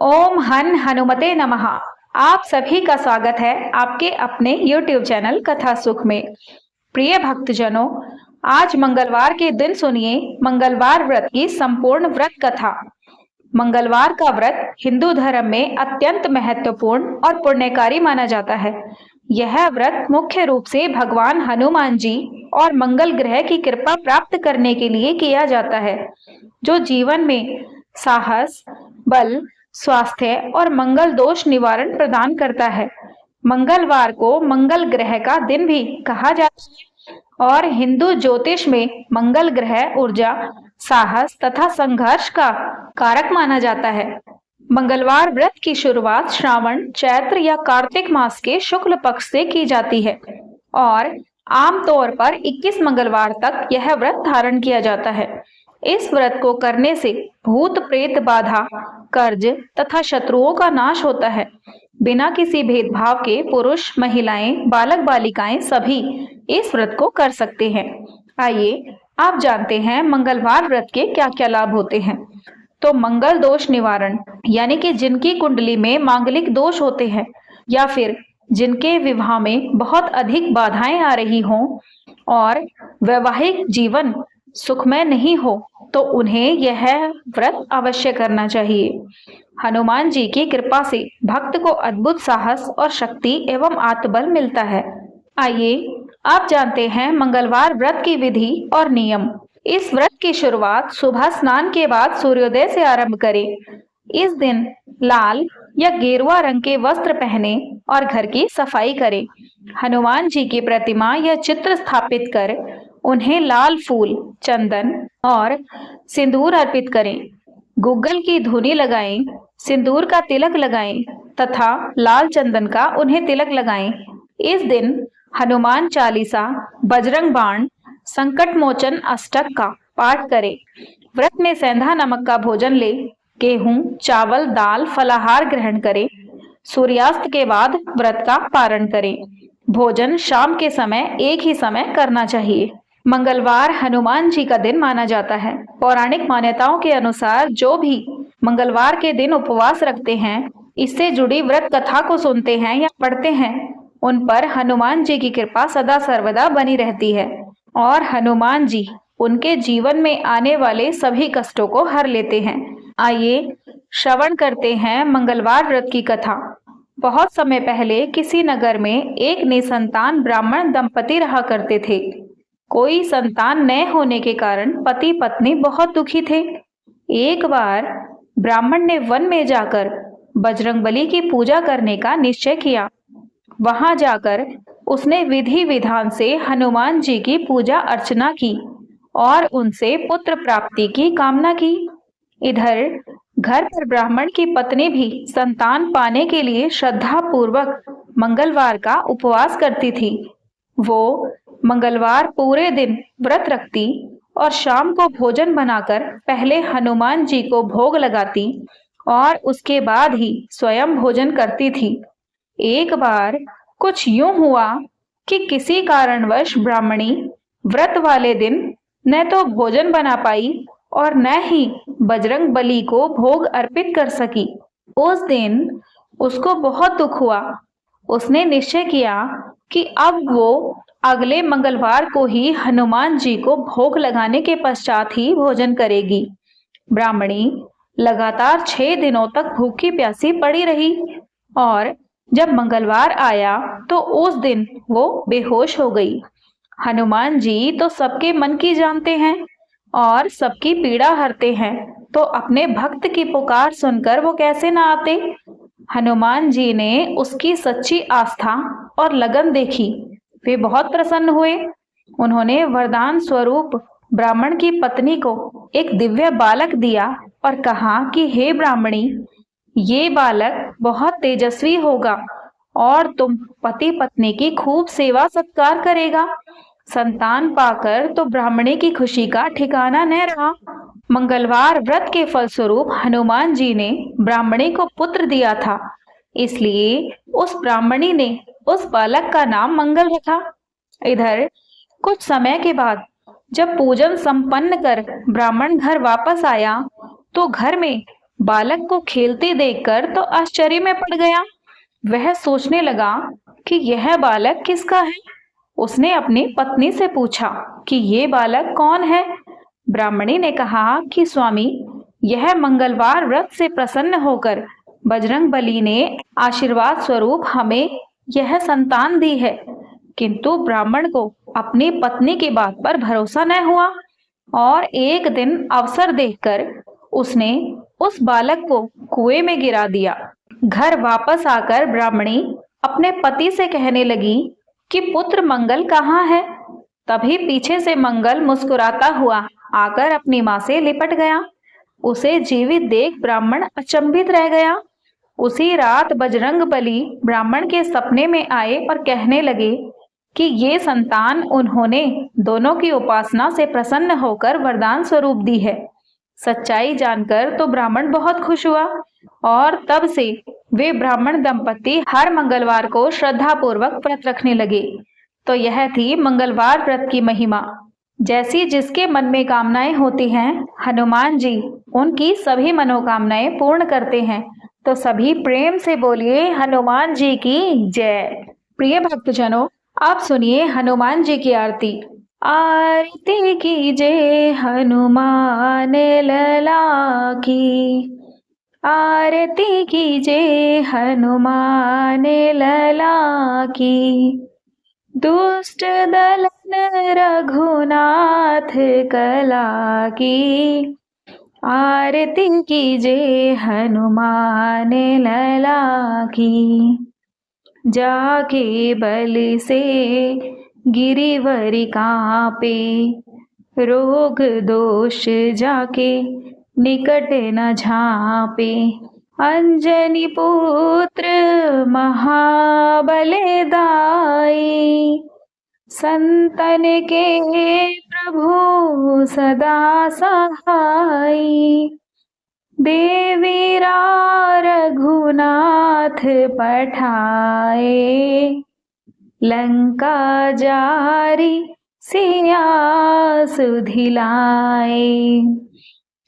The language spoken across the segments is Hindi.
ओम हन हनुमते नमः। आप सभी का स्वागत है आपके अपने YouTube चैनल कथा सुख में। प्रिय भक्तजनों, आज मंगलवार के दिन सुनिए मंगलवार व्रत की संपूर्ण व्रत कथा। मंगलवार का व्रत हिंदू धर्म में अत्यंत महत्वपूर्ण और पुण्यकारी माना जाता है। यह व्रत मुख्य रूप से भगवान हनुमान जी और मंगल ग्रह की कृपा प्राप्त करने के लिए किया जाता है, जो जीवन में साहस, बल, स्वास्थ्य और मंगल दोष निवारण प्रदान करता है। मंगलवार को मंगल ग्रह का दिन भी कहा जाता है और हिंदू ज्योतिष में मंगल ग्रह ऊर्जा, साहस तथा संघर्ष का कारक माना जाता है। मंगलवार व्रत की शुरुआत श्रावण, चैत्र या कार्तिक मास के शुक्ल पक्ष से की जाती है और आमतौर पर 21 मंगलवार तक यह व्रत धारण किया जाता है। इस व्रत को करने से भूत प्रेत बाधा, कर्ज तथा शत्रुओं का नाश होता है। बिना किसी भेदभाव के पुरुष, महिलाएं, बालक बालिकाएं सभी इस व्रत को कर सकते हैं। आइए आप जानते हैं मंगलवार व्रत के क्या क्या लाभ होते हैं। तो मंगल दोष निवारण, यानी कि जिनकी कुंडली में मांगलिक दोष होते हैं या फिर जिनके विवाह में बहुत अधिक बाधाएं आ रही हों और वैवाहिक जीवन सुखमय नहीं हो, तो उन्हें यह व्रत अवश्य करना चाहिए। हनुमान जी की कृपा से भक्त को अद्भुत साहस और शक्ति एवं आत्मबल मिलता है। आइए आप जानते हैं मंगलवार व्रत की विधि और नियम। इस व्रत की शुरुआत सुबह स्नान के बाद सूर्योदय से आरंभ करें। इस दिन लाल या गेरुआ रंग के वस्त्र पहने और घर की सफाई करें। हनुमान जी की प्रतिमा या चित्र स्थापित कर उन्हें लाल फूल, चंदन और सिंदूर अर्पित करें। गुग्गल की धूनी लगाएं, सिंदूर का तिलक लगाएं तथा लाल चंदन का उन्हें तिलक लगाएं। इस दिन हनुमान चालीसा, बजरंग बाण, संकट मोचन अष्टक का पाठ करें। व्रत में सेंधा नमक का भोजन ले, गेहूं, चावल, दाल, फलाहार ग्रहण करें। सूर्यास्त के बाद व्रत का पारण करें। भोजन शाम के समय एक ही समय करना चाहिए। मंगलवार हनुमान जी का दिन माना जाता है। पौराणिक मान्यताओं के अनुसार जो भी मंगलवार के दिन उपवास रखते हैं, इससे जुड़ी व्रत कथा को सुनते हैं या पढ़ते हैं, उन पर हनुमान जी की कृपा सदा सर्वदा बनी रहती है और हनुमान जी उनके जीवन में आने वाले सभी कष्टों को हर लेते हैं। आइए श्रवण करते हैं मंगलवार व्रत की कथा। बहुत समय पहले किसी नगर में एक निसंतान ब्राह्मण दंपति रहा करते थे। कोई संतान न होने के कारण पति पत्नी बहुत दुखी थे। एक बार ब्राह्मण ने वन में जाकर बजरंगबली की पूजा करने का निश्चय किया। वहां जाकर उसने विधि विधान से हनुमान जी की पूजा अर्चना की और उनसे पुत्र प्राप्ति की कामना की। इधर घर पर ब्राह्मण की पत्नी भी संतान पाने के लिए श्रद्धा पूर्वक मंगलवार का उपवास करती थी। वो मंगलवार पूरे दिन व्रत रखती और शाम को भोजन बनाकर पहले हनुमान जी को भोग लगाती और उसके बाद ही स्वयं भोजन करती थी। एक बार कुछ यूं हुआ कि किसी कारणवश ब्राह्मणी व्रत वाले दिन न तो भोजन बना पाई और न ही बजरंग बली को भोग अर्पित कर सकी। उस दिन उसको बहुत दुख हुआ। उसने निश्चय किया कि अब वो अगले मंगलवार को ही हनुमान जी को भोग लगाने के पश्चात ही भोजन करेगी। ब्राह्मणी लगातार 6 दिनों तक भूखी प्यासी पड़ी रही और जब मंगलवार आया तो उस दिन वो बेहोश हो गई। हनुमान जी तो सबके मन की जानते हैं और सबकी पीड़ा हरते हैं, तो अपने भक्त की पुकार सुनकर वो कैसे ना आते। हनुमान जी ने उसकी सच्ची आस्था और लगन देखी। वे बहुत प्रसन्न हुए। उन्होंने वरदान स्वरूप ब्राह्मण की पत्नी को एक दिव्य बालक दिया और कहा कि हे ब्राह्मणी, ये बालक बहुत तेजस्वी होगा और तुम पति पत्नी की खूब सेवा सत्कार करेगा। संतान पाकर तो ब्राह्मणी की खुशी का ठिकाना न रहा। मंगलवार व्रत के फलस्वरूप हनुमान जी ने ब्राह्मणी को पुत्र दिया था, इसलिए उस ब्राह्मणी ने उस बालक का नाम मंगल रखा। इधर कुछ समय के बाद जब पूजन संपन्न कर ब्राह्मण घर वापस आया तो घर में बालक को खेलते देखकर तो आश्चर्य में पड़ गया। वह सोचने लगा कि यह बालक किसका है। उसने अपनी पत्नी से पूछा कि ये बालक कौन है। ब्राह्मणी ने कहा कि स्वामी, यह मंगलवार व्रत से प्रसन्न होकर बजरंग बली ने आशीर्वाद स्वरूप हमें यह संतान दी है। किंतु ब्राह्मण को अपनी पत्नी की बात पर भरोसा न हुआ और एक दिन अवसर देखकर उसने उस बालक को कुएं में गिरा दिया। घर वापस आकर ब्राह्मणी अपने पति से कहने लगी कि पुत्र मंगल कहाँ है। तभी पीछे से मंगल मुस्कुराता हुआ आकर अपनी मां से लिपट गया। उसे जीवित देख ब्राह्मण अचंभित रह गया। उसी रात बजरंग बली ब्राह्मण के सपने में आए और कहने लगे कि ये संतान उन्होंने दोनों की उपासना से प्रसन्न होकर वरदान स्वरूप दी है। सच्चाई जानकर तो ब्राह्मण बहुत खुश हुआ और तब से वे ब्राह्मण दंपति हर मंगलवार को श्रद्धा पूर्वक व्रत रखने लगे। तो यह थी मंगलवार व्रत की महिमा। जैसी जिसके मन में कामनाएं होती हैं, हनुमान जी उनकी सभी मनोकामनाएं पूर्ण करते हैं। तो सभी प्रेम से बोलिए हनुमान जी की जय। प्रिय भक्तजनों, आप सुनिए हनुमान जी की आरती। आरती कीजिए हनुमान लला की, आरती कीजिए हनुमान लला की। दुष्ट दलन रघुनाथ कला की, आरती कीजिए हनुमान लला की। जाके बल से गिरिवरी कांपे, रोग दोष जाके निकट न झांपे। अंजनी पुत्र महाबलदाई, संतन के प्रभु सदा सहाई। देवीरा रघुनाथ पठाए, लंका जारी सिया सुधिलाए।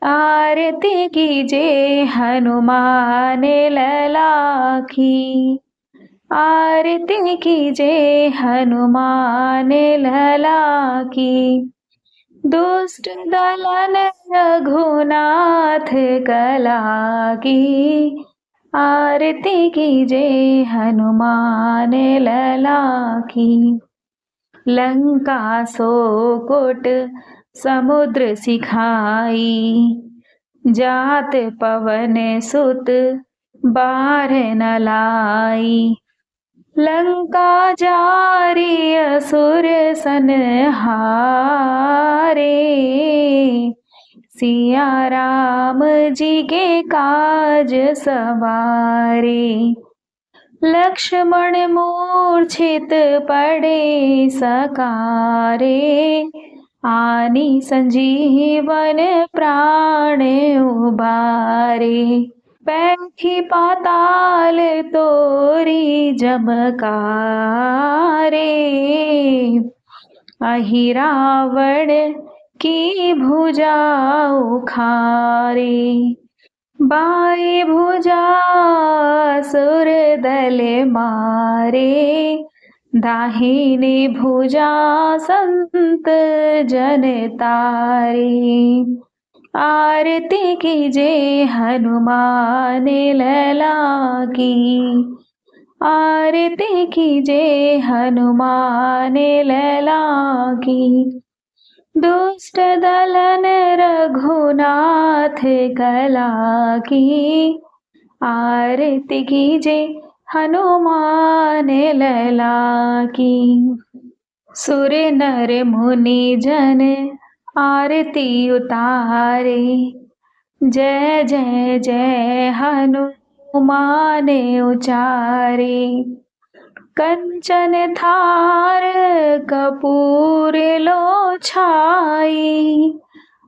आरती कीजिए हनुमान लला की, आरती कीजिए हनुमान लला की। दुष्ट दलन रघुनाथ कला की, आरती कीजिए हनुमान लला की। लंका सोकोट समुद्र सिखाई, जात पवन सुत बार न लाई। लंका जारी असुर संहारे, सिया राम जी के काज सवारे। लक्ष्मण मूर्छित पड़े सकारे, आनी संजीवन प्राण उबारे। बैठी पाताल तोरी जमकारे, अहि रावण की भुजा उखारे। बाई भुजा सुर दल मारे, दाहिनी भुजा संत जन तारे। आरती कीजिए हनुमान लला की, आरती कीजिए हनुमान लला की। दुष्ट दलन रघुनाथ कला की, आरती कीजिए हनुमान लला की। सुर नर मुनि जन आरती उतारे, जय जय जय हनुमान उचारे। कंचन थार कपूर लो छाई,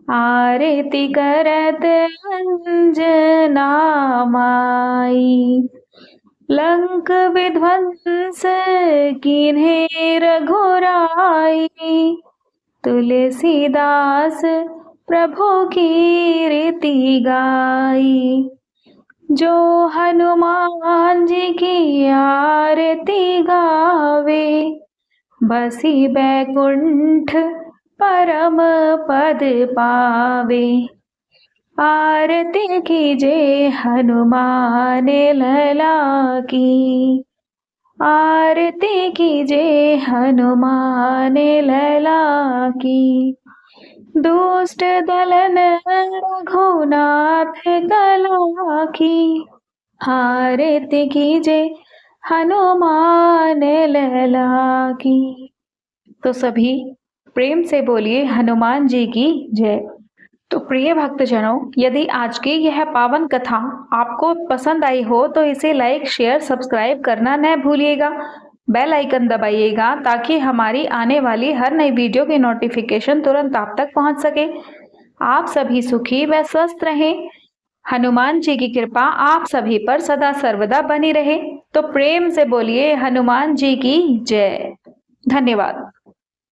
आरती करत अंजना माई। लंक विध्वंस कीन्हे रघुराई, तुलसीदास प्रभु कीर्ति गाई। जो हनुमान जी की आरती गावे, बसी बैकुंठ परम पद पावे। आरती कीजे हनुमान लला की, आरती कीजे हनुमान लला की। दुष्ट दलन रघुनाथ कला की, आरती कीजे हनुमान लला की। तो सभी प्रेम से बोलिए हनुमान जी की जय। तो प्रिय भक्तजनों, यदि आज की यह पावन कथा आपको पसंद आई हो तो इसे लाइक, शेयर, सब्सक्राइब करना न भूलिएगा। बेल आइकन दबाइएगा ताकि हमारी आने वाली हर नई वीडियो की नोटिफिकेशन तुरंत आप तक पहुंच सके। आप सभी सुखी व स्वस्थ रहें। हनुमान जी की कृपा आप सभी पर सदा सर्वदा बनी रहे। तो प्रेम से बोलिए हनुमान जी की जय। धन्यवाद।